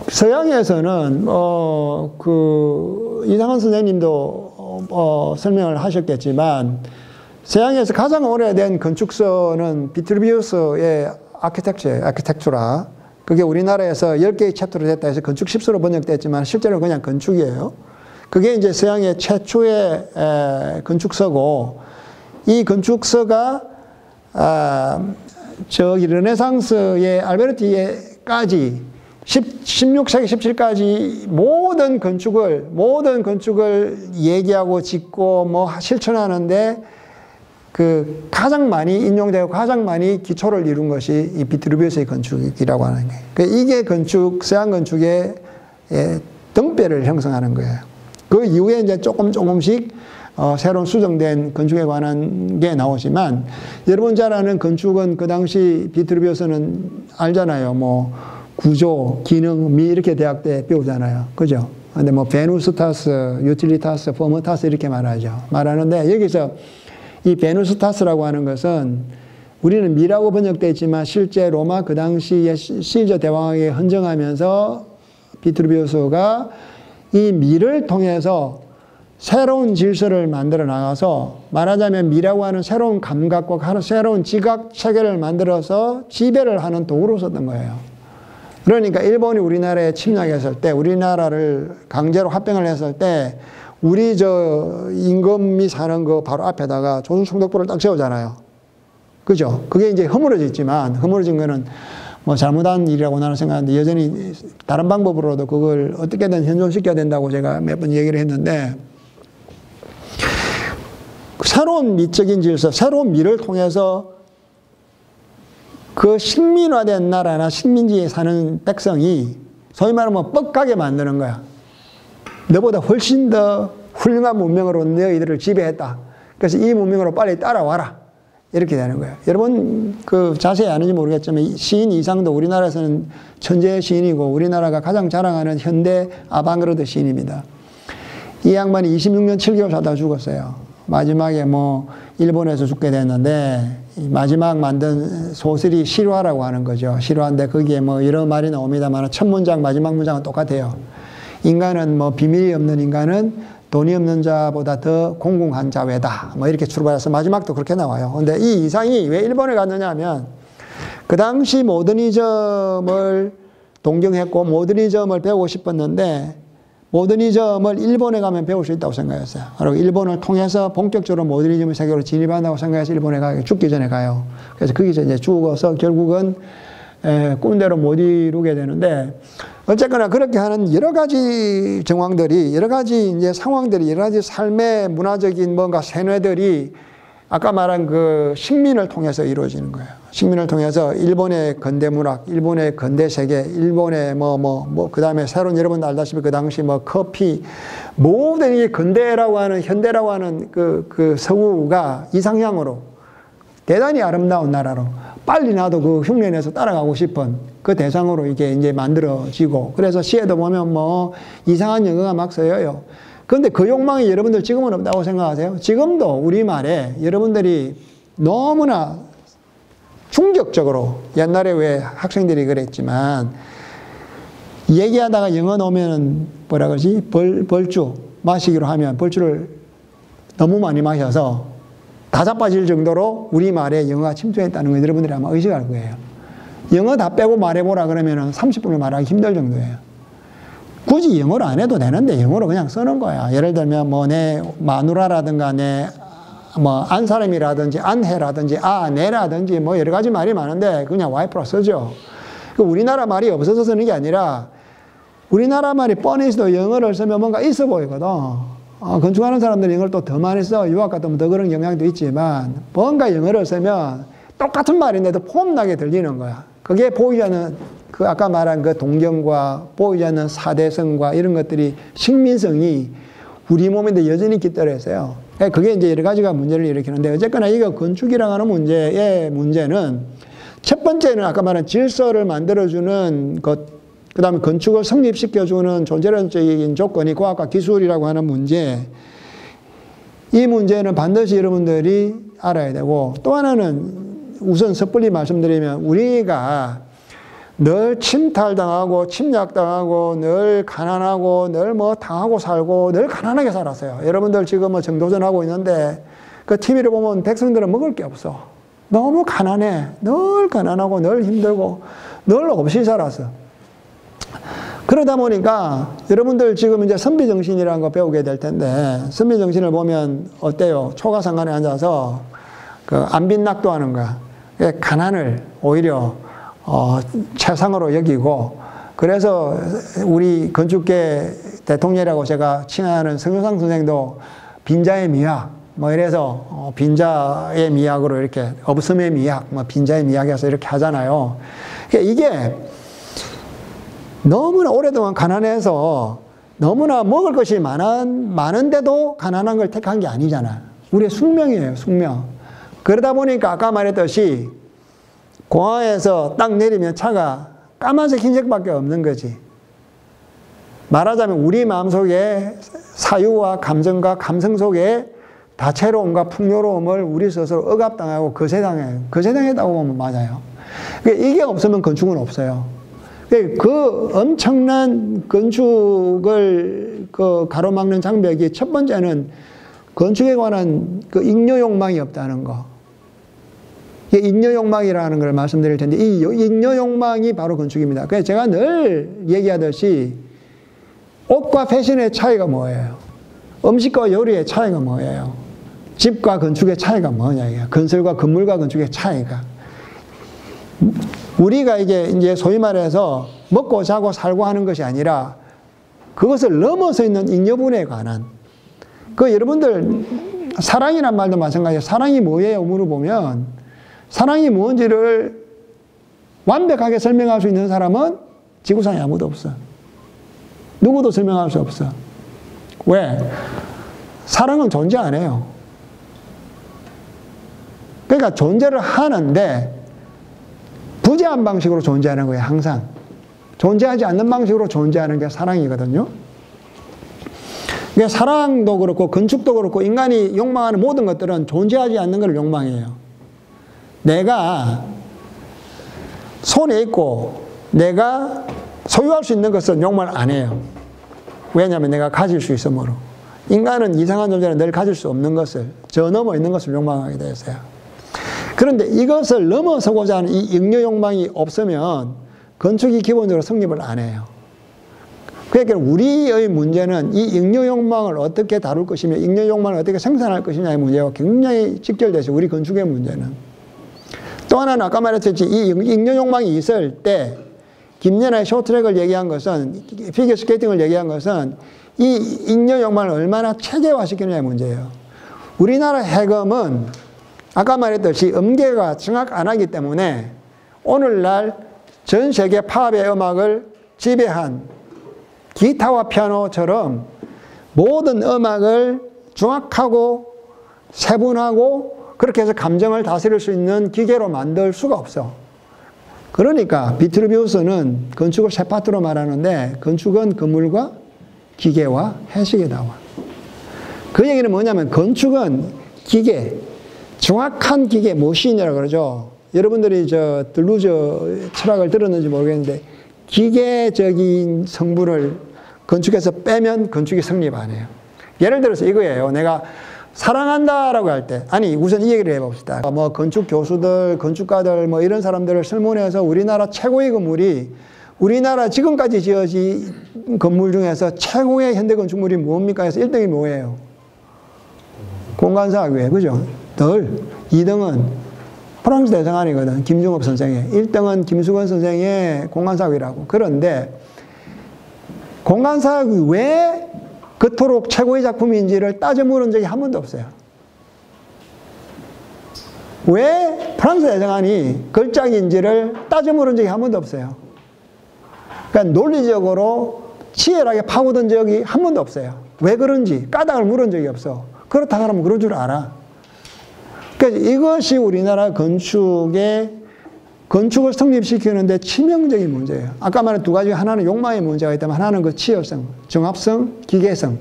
서양에서는, 이상한 선생님도, 설명을 하셨겠지만, 서양에서 가장 오래된 건축서는 비트루비우스의 아키텍처라. 그게 우리나라에서 10개의 챕터로 됐다 해서 건축 10서로 번역됐지만, 실제로 그냥 건축이에요. 그게 이제 서양의 최초의 건축서고, 이 건축서가, 저기, 르네상스의 알베르티에까지 16세기, 17까지 모든 건축을 얘기하고 짓고 뭐 실천하는데 그 가장 많이 인용되고 가장 많이 기초를 이룬 것이 이 비트루비우스의 건축이라고 하는 거예요. 이게 서양 건축의 등배를 형성하는 거예요. 그 이후에 이제 조금씩 새로운 수정된 건축에 관한 게 나오지만 여러분 잘 아는 건축은 그 당시 비트루비우스는 알잖아요. 뭐 구조, 기능, 미 이렇게 대학 때 배우잖아요. 그죠? 근데 뭐 베누스타스, 유틸리타스, 포머타스 이렇게 말하는데 여기서 이 베누스타스라고 하는 것은 우리는 미라고 번역되어 있지만 실제 로마 그 당시에 시저 대왕에게 헌정하면서 비트루비우스가 이 미를 통해서 새로운 질서를 만들어 나가서 말하자면 미라고 하는 새로운 감각과 새로운 지각 체계를 만들어서 지배를 하는 도구로 썼던 거예요. 그러니까 일본이 우리나라에 침략했을 때, 우리나라를 강제로 합병을 했을 때, 우리 임금이 사는 거 바로 앞에다가 조선총독부를 딱 세우잖아요. 그죠? 그게 이제 허물어진 거는 뭐 잘못한 일이라고 나는 생각하는데 여전히 다른 방법으로도 그걸 어떻게든 현존시켜야 된다고 제가 몇 번 얘기를 했는데 새로운 미적인 질서, 새로운 미를 통해서 그 식민화된 나라나 식민지에 사는 백성이 소위 말하면 뻑가게 만드는 거야. 너보다 훨씬 더 훌륭한 문명으로 너희들을 지배했다. 그래서 이 문명으로 빨리 따라와라. 이렇게 되는 거예요. 여러분 자세히 아는지 모르겠지만 시인 이상도 우리나라에서는 천재 시인이고 우리나라가 가장 자랑하는 현대 아방그르드 시인입니다. 이 양반이 26년 7개월 살다가 죽었어요. 마지막에 뭐 일본에서 죽게 됐는데 마지막 만든 소설이 실화라고 하는 거죠. 실화인데 거기에 뭐 여러 말이 나옵니다만 첫 문장 마지막 문장은 똑같아요. 인간은 뭐 비밀이 없는 인간은 돈이 없는 자보다 더 공공한 자외다. 뭐 이렇게 출발해서 마지막도 그렇게 나와요. 근데 이 이상이 왜 일본에 갔느냐 하면 그 당시 모더니즘을 동경했고 모더니즘을 배우고 싶었는데 모더니즘을 일본에 가면 배울 수 있다고 생각했어요. 그리고 일본을 통해서 본격적으로 모더니즘 세계로 진입한다고 생각해서 일본에 죽기 전에 가요. 그래서 거기서 이제 죽어서 결국은 꿈대로 못 이루게 되는데 어쨌거나 그렇게 하는 여러 가지 정황들이, 여러 가지 이제 상황들이, 여러 가지 삶의 문화적인 뭔가 세뇌들이 아까 말한 그 식민을 통해서 이루어지는 거예요. 식민을 통해서 일본의 근대문학, 일본의 근대세계, 일본의 그 다음에 새로운 여러분 알다시피 그 당시 뭐 커피, 모든 이 근대라고 하는, 현대라고 하는 그 서구가 이상향으로 대단히 아름다운 나라로 빨리 나도 그 흉내내서 따라가고 싶은 그 대상으로 이게 이제 만들어지고 그래서 시에도 보면 뭐 이상한 영어가 막 쓰여요. 그런데 그 욕망이 여러분들 지금은 없다고 생각하세요? 지금도 우리말에 여러분들이 너무나 충격적으로 옛날에 왜 학생들이 그랬지만 얘기하다가 영어 나오면 뭐라 그러지? 벌주 마시기로 하면 벌주를 너무 많이 마셔서 다 자빠질 정도로 우리말에 영어가 침투했다는 걸 여러분들이 아마 의식할 거예요. 영어 다 빼고 말해보라 그러면 30분을 말하기 힘들 정도예요. 굳이 영어로 안 해도 되는데 영어로 그냥 쓰는 거야. 예를 들면 뭐 내 마누라라든가 내 뭐 안사람이라든지 안해라든지 아내라든지 뭐 여러 가지 말이 많은데 그냥 와이프로 쓰죠. 우리나라 말이 없어서 쓰는 게 아니라 우리나라 말이 뻔히 있어도 영어를 쓰면 뭔가 있어 보이거든. 건축하는 사람들이 영어를 또 더 많이 써. 유학 갔다 오면 더 그런 영향도 있지만 뭔가 영어를 쓰면 똑같은 말인데도 폼나게 들리는 거야. 그게 보이지 않는 그 아까 말한 그 동경과 보이지 않는 사대성과 이런 것들이 식민성이 우리 몸인데 여전히 깃들어 있어요. 그게 이제 여러 가지가 문제를 일으키는데 어쨌거나 이거 건축이라고 하는 문제는 첫 번째는 아까 말한 질서를 만들어주는 것, 그 다음에 건축을 성립시켜주는 존재론적인 조건이 과학과 기술이라고 하는 문제. 이 문제는 반드시 여러분들이 알아야 되고 또 하나는 우선 섣불리 말씀드리면 우리가 늘 침탈당하고 침략당하고 늘 가난하고 늘 뭐 당하고 살고 늘 가난하게 살았어요. 여러분들 지금 뭐 정도전하고 있는데 그 TV를 보면 백성들은 먹을 게 없어. 너무 가난해. 늘 가난하고 늘 힘들고 늘 없이 살았어. 그러다 보니까 여러분들 지금 이제 선비정신이라는 거 배우게 될 텐데 선비정신을 보면 어때요? 초가상간에 앉아서 그 안빈낙도하는 거야. 가난을 오히려 최상으로 여기고 그래서 우리 건축계 대통령이라고 제가 칭하는 성효상 선생도 빈자의 미학 뭐 이래서 빈자의 미학으로 이렇게 없음의 미학 뭐 빈자의 미학에서 이렇게 하잖아요. 이게 너무나 오랫동안 가난해서 너무나 먹을 것이 많은데도 가난한 걸 택한 게 아니잖아. 우리의 숙명이에요, 숙명. 그러다 보니까 아까 말했듯이 공항에서 딱 내리면 차가 까만색 흰색밖에 없는 거지. 말하자면 우리 마음속에 사유와 감정과 감성 속에 다채로움과 풍요로움을 우리 스스로 억압당하고 거세당해요. 거세당했다고 보면 맞아요. 이게 없으면 건축은 없어요. 그 엄청난 건축을 가로막는 장벽이 첫 번째는 건축에 관한 그 잉여 욕망이 없다는 거. 잉여 욕망이라는 걸 말씀드릴 텐데 이 잉여 욕망이 바로 건축입니다. 그래서 제가 늘 얘기하듯이 옷과 패션의 차이가 뭐예요? 음식과 요리의 차이가 뭐예요? 집과 건축의 차이가 뭐냐 이게 건설과 건물과 건축의 차이가 우리가 이제 소위 말해서 먹고 자고 살고 하는 것이 아니라 그것을 넘어서 있는 잉여분에 관한 여러분들 사랑이란 말도 마찬가지예요. 사랑이 뭐예요? 물어보면 사랑이 뭔지를 완벽하게 설명할 수 있는 사람은 지구상에 아무도 없어. 누구도 설명할 수 없어. 왜? 사랑은 존재 안 해요. 그러니까 존재를 하는데 부재한 방식으로 존재하는 거예요, 항상. 존재하지 않는 방식으로 존재하는 게 사랑이거든요. 그러니까 사랑도 그렇고 건축도 그렇고 인간이 욕망하는 모든 것들은 존재하지 않는 걸 욕망해요. 내가 손에 있고 내가 소유할 수 있는 것은 욕망을 안 해요. 왜냐하면 내가 가질 수 있으므로. 인간은 이상한 존재는 늘 가질 수 없는 것을, 저 넘어 있는 것을 욕망하게 되었어요. 그런데 이것을 넘어서고자 하는 이 잉여 욕망이 없으면 건축이 기본적으로 성립을 안 해요. 그러니까 우리의 문제는 이 잉여 욕망을 어떻게 다룰 것이며 잉여 욕망을 어떻게 생산할 것이냐의 문제와 굉장히 직결돼서 우리 건축의 문제는. 또 하나는 아까 말했듯이 이 잉여 욕망이 있을 때 김연아의 쇼트트랙을 얘기한 것은 피겨 스케이팅을 얘기한 것은 이 잉여 욕망을 얼마나 체계화시키느냐의 문제예요. 우리나라 해금은 아까 말했듯이 음계가 정확 안 하기 때문에 오늘날 전 세계 팝의 음악을 지배한 기타와 피아노처럼 모든 음악을 정확하고 세분하고 그렇게 해서 감정을 다스릴 수 있는 기계로 만들 수가 없어. 그러니까 비트루비우스는 건축을 세 파트로 말하는데 건축은 건물과 기계와 해식에 나와. 그 얘기는 뭐냐면 건축은 기계, 정확한 기계, 머신이라고 그러죠. 여러분들이 들루저 철학을 들었는지 모르겠는데 기계적인 성분을 건축에서 빼면 건축이 성립 안 해요. 예를 들어서 이거예요. 내가 사랑한다라고 할 때, 아니 우선 이 얘기를 해봅시다. 뭐 건축 교수들, 건축가들 뭐 이런 사람들을 설문해서 우리나라 최고의 건물이 우리나라 지금까지 지어진 건물 중에서 최고의 현대 건축물이 뭡니까 해서 1등이 뭐예요? 공간사학위에, 그죠? 2등은 프랑스 대성안이거든. 김중업 선생의. 1등은 김수건 선생의 공간사학위라고. 그런데 공간사학위 왜 그토록 최고의 작품인지를 따져 물은 적이 한 번도 없어요. 왜 프랑스 대성안이 걸작인지를 따져 물은 적이 한 번도 없어요. 그러니까 논리적으로 치열하게 파고든 적이 한 번도 없어요. 왜 그런지 까닭을 물은 적이 없어. 그렇다 그러면 그런 줄 알아. 그러니까 이것이 우리나라 건축을 성립시키는데 치명적인 문제예요. 아까 말한 두 가지, 하나는 욕망의 문제가 있다면 하나는 그 치열성, 정합성, 기계성.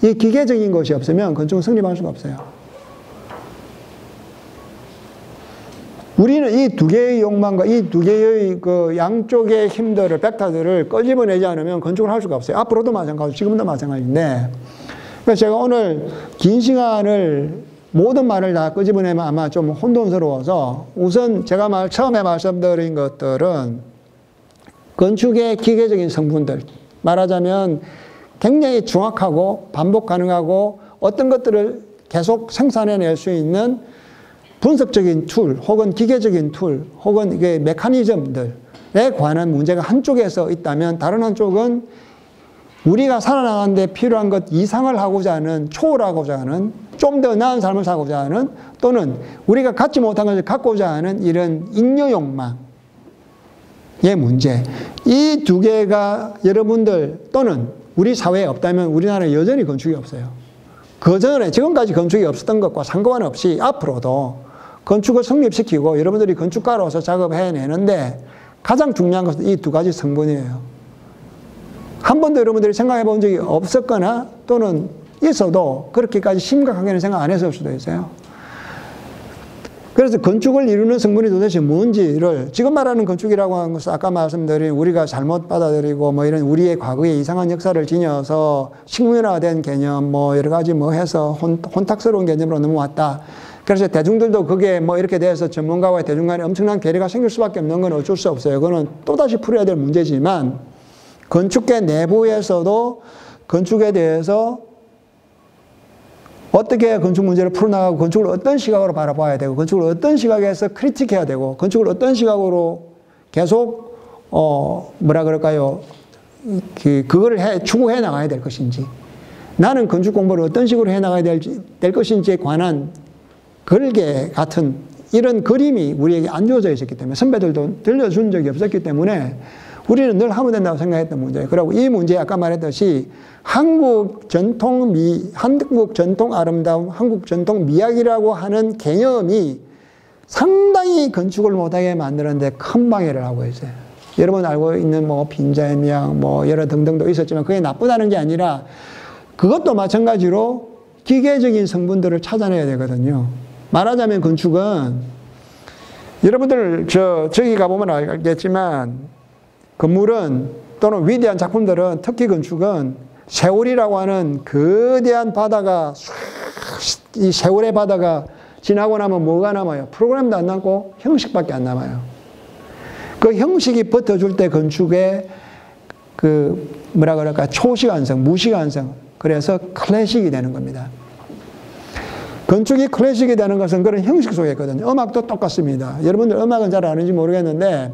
이 기계적인 것이 없으면 건축은 성립할 수가 없어요. 우리는 이 두 개의 욕망과 이 두 개의 그 양쪽의 힘들을, 벡터들을 끄집어내지 않으면 건축을 할 수가 없어요. 앞으로도 마찬가지고 지금도 마찬가지인데. 그래서 제가 오늘 긴 시간을 모든 말을 다 끄집어내면 아마 좀 혼돈스러워서 우선 제가 처음에 말씀드린 것들은 건축의 기계적인 성분들, 말하자면 굉장히 정확하고 반복 가능하고 어떤 것들을 계속 생산해낼 수 있는 분석적인 툴 혹은 기계적인 툴 혹은 이게 메커니즘들에 관한 문제가 한쪽에서 있다면 다른 한쪽은 우리가 살아나가는 데 필요한 것 이상을 하고자 하는, 초월하고자 하는, 좀 더 나은 삶을 살고자 하는, 또는 우리가 갖지 못한 것을 갖고자 하는 이런 잉여 욕망의 문제. 이 두 개가 여러분들 또는 우리 사회에 없다면 우리나라에 여전히 건축이 없어요. 그 전에 지금까지 건축이 없었던 것과 상관없이 앞으로도 건축을 성립시키고 여러분들이 건축가로서 작업해내는데 가장 중요한 것은 이 두 가지 성분이에요. 한 번도 여러분들이 생각해 본 적이 없었거나 또는 있어도 그렇게까지 심각하게는 생각 안 했을 수도 있어요. 그래서 건축을 이루는 성분이 도대체 뭔지를 지금 말하는 건축이라고 하는 것은 아까 말씀드린 우리가 잘못 받아들이고 뭐 이런 우리의 과거의 이상한 역사를 지녀서 식문화된 개념 뭐 여러 가지 뭐 해서 혼탁스러운 개념으로 넘어왔다. 그래서 대중들도 그게 뭐 이렇게 돼서 전문가와 대중 간에 엄청난 괴리가 생길 수밖에 없는 건 어쩔 수 없어요. 그거는 또다시 풀어야 될 문제지만 건축계 내부에서도 건축에 대해서 어떻게 건축 문제를 풀어나가고 건축을 어떤 시각으로 바라봐야 되고 건축을 어떤 시각에서 크리틱해야 되고 건축을 어떤 시각으로 계속 뭐라 그럴까요? 그거를 추구해 나가야 될 것인지 나는 건축 공부를 어떤 식으로 해 나가야 될 것인지에 관한 글개 같은 이런 그림이 우리에게 안 주어져 있었기 때문에 선배들도 들려준 적이 없었기 때문에 우리는 늘 하면 된다고 생각했던 문제예요. 그리고 이 문제 아까 말했듯이 한국 전통 아름다움, 한국 전통 미학이라고 하는 개념이 상당히 건축을 못하게 만드는데 큰 방해를 하고 있어요. 여러분 알고 있는 뭐 빈자의 미학, 뭐 여러 등등도 있었지만 그게 나쁘다는 게 아니라 그것도 마찬가지로 기계적인 성분들을 찾아내야 되거든요. 말하자면 건축은 여러분들 저기 가보면 알겠지만 건물은 또는 위대한 작품들은 특히 건축은 세월이라고 하는 거대한 바다가 이 세월의 바다가 지나고 나면 뭐가 남아요? 프로그램도 안 남고 형식밖에 안 남아요. 그 형식이 버텨줄 때 건축의 그 뭐라 그럴까 초시간성, 무시간성 그래서 클래식이 되는 겁니다. 건축이 클래식이 되는 것은 그런 형식 속에 있거든요. 음악도 똑같습니다. 여러분들 음악은 잘 아는지 모르겠는데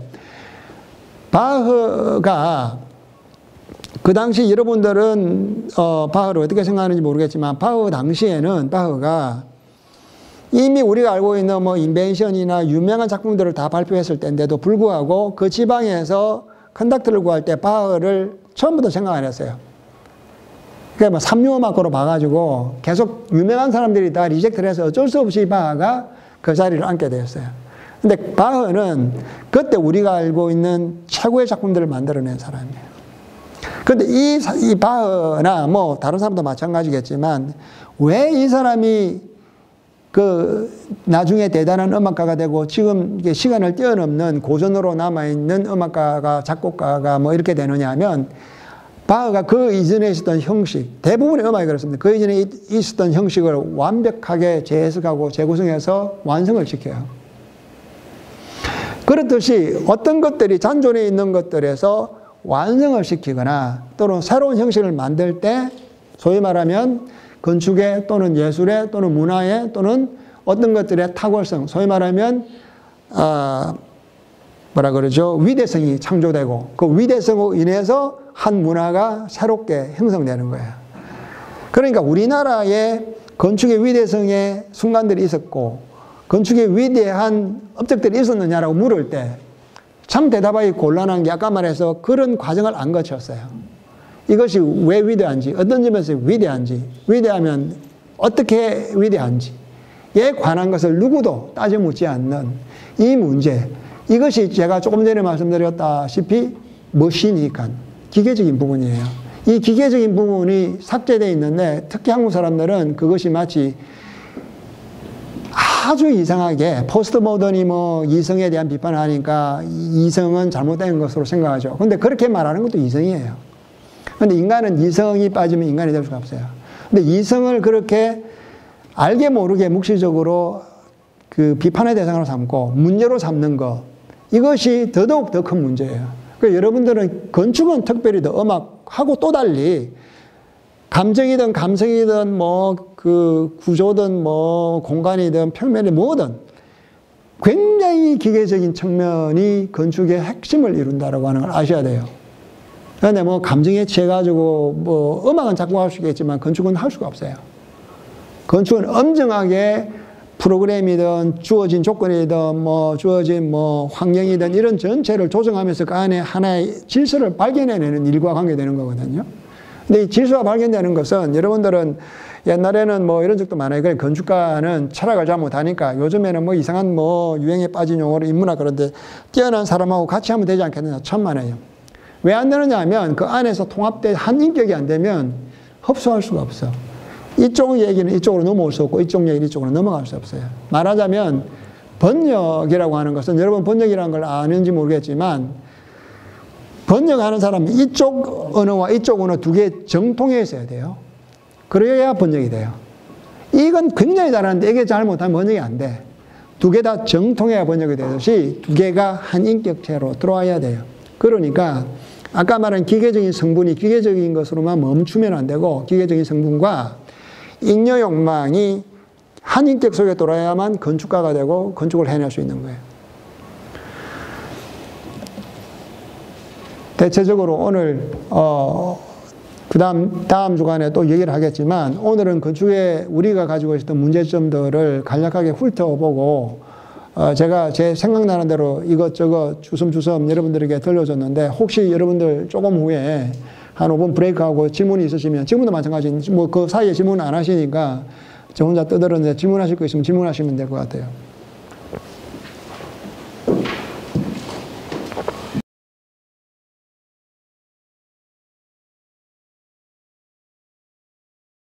바흐가 그 당시 여러분들은 바흐를 어떻게 생각하는지 모르겠지만 바흐 당시에는 바흐가 이미 우리가 알고 있는 뭐 인벤션이나 유명한 작품들을 다 발표했을 때인데도 불구하고 그 지방에서 컨덕트를 구할 때 바흐를 처음부터 생각 안 했어요. 그러니까 뭐 삼류음악으로 봐가지고 계속 유명한 사람들이 다 리젝트를 해서 어쩔 수 없이 바흐가 그 자리를 앉게 되었어요. 근데 바흐는 그때 우리가 알고 있는 최고의 작품들을 만들어낸 사람이에요. 그런데 이 바흐나 뭐 다른 사람도 마찬가지겠지만 왜 이 사람이 그 나중에 대단한 음악가가 되고 지금 이게 시간을 뛰어넘는 고전으로 남아있는 음악가가 작곡가가 뭐 이렇게 되느냐 하면 바흐가 그 이전에 있었던 형식, 대부분의 음악이 그렇습니다. 그 이전에 있었던 형식을 완벽하게 재해석하고 재구성해서 완성을 시켜요. 그렇듯이 어떤 것들이 잔존해 있는 것들에서 완성을 시키거나 또는 새로운 형식을 만들 때 소위 말하면 건축의 또는 예술의 또는 문화의 또는 어떤 것들의 탁월성, 소위 말하면 뭐라 그러죠? 위대성이 창조되고 그 위대성으로 인해서 한 문화가 새롭게 형성되는 거예요. 그러니까 우리나라의 건축의 위대성의 순간들이 있었고 건축의 위대한 업적들이 있었느냐라고 물을 때 참 대답하기 곤란한 게 아까 말해서 그런 과정을 안 거쳤어요. 이것이 왜 위대한지, 어떤 점에서 위대한지, 위대하면 어떻게 위대한지에 관한 것을 누구도 따져 묻지 않는 이 문제, 이것이 제가 조금 전에 말씀드렸다시피 머신이니까 기계적인 부분이에요. 이 기계적인 부분이 삭제되어 있는데 특히 한국 사람들은 그것이 마치 아주 이상하게 포스트 모던이 뭐 이성에 대한 비판을 하니까 이성은 잘못된 것으로 생각하죠. 근데 그렇게 말하는 것도 이성이에요. 근데 인간은 이성이 빠지면 인간이 될 수가 없어요. 근데 이성을 그렇게 알게 모르게 묵시적으로 그 비판의 대상으로 삼고 문제로 삼는 것, 이것이 더더욱 더 큰 문제예요. 그러니까 여러분들은 건축은 특별히 더 음악하고 또 달리 감정이든 감성이든 뭐 그 구조든 뭐 공간이든 평면이 뭐든 굉장히 기계적인 측면이 건축의 핵심을 이룬다라고 하는 걸 아셔야 돼요. 그런데 뭐 감정에 취해가지고 뭐 음악은 작곡할 수 있겠지만 건축은 할 수가 없어요. 건축은 엄정하게 프로그램이든 주어진 조건이든 뭐 주어진 뭐 환경이든 이런 전체를 조정하면서 그 안에 하나의 질서를 발견해내는 일과 관계되는 거거든요. 근데 이 질서가 발견되는 것은 여러분들은 옛날에는 뭐 이런 적도 많아요. 그래, 건축가는 철학을 잘못하니까 요즘에는 뭐 이상한 뭐 유행에 빠진 용어로 인문학 그런데 뛰어난 사람하고 같이 하면 되지 않겠느냐 천만에요. 왜 안 되느냐 하면 그 안에서 통합된 한 인격이 안 되면 흡수할 수가 없어. 이쪽 얘기는 이쪽으로 넘어올 수 없고 이쪽 얘기는 이쪽으로 넘어갈 수 없어요. 말하자면 번역이라고 하는 것은 여러분 번역이라는 걸 아는지 모르겠지만 번역하는 사람은 이쪽 언어와 이쪽 언어 두 개 정통해 있어야 돼요. 그래야 번역이 돼요. 이건 굉장히 잘하는데 이게 잘못하면 번역이 안 돼. 두 개 다 정통해야 번역이 되듯이 두 개가 한 인격체로 들어와야 돼요. 그러니까 아까 말한 기계적인 성분이 기계적인 것으로만 멈추면 안 되고 기계적인 성분과 잉여 욕망이 한 인격 속에 돌아야만 건축가가 되고 건축을 해낼 수 있는 거예요. 대체적으로 오늘 다음 주간에 또 얘기를 하겠지만 오늘은 건축에 우리가 가지고 있었던 문제점들을 간략하게 훑어보고 제가 제 생각나는 대로 이것저것 주섬주섬 여러분들에게 들려줬는데 혹시 여러분들 조금 후에 한 5분 브레이크하고 질문이 있으시면 지금도 마찬가지 뭐 그 사이에 질문 안 하시니까 저 혼자 떠들었는데 질문하실 거 있으면 질문하시면 될 것 같아요.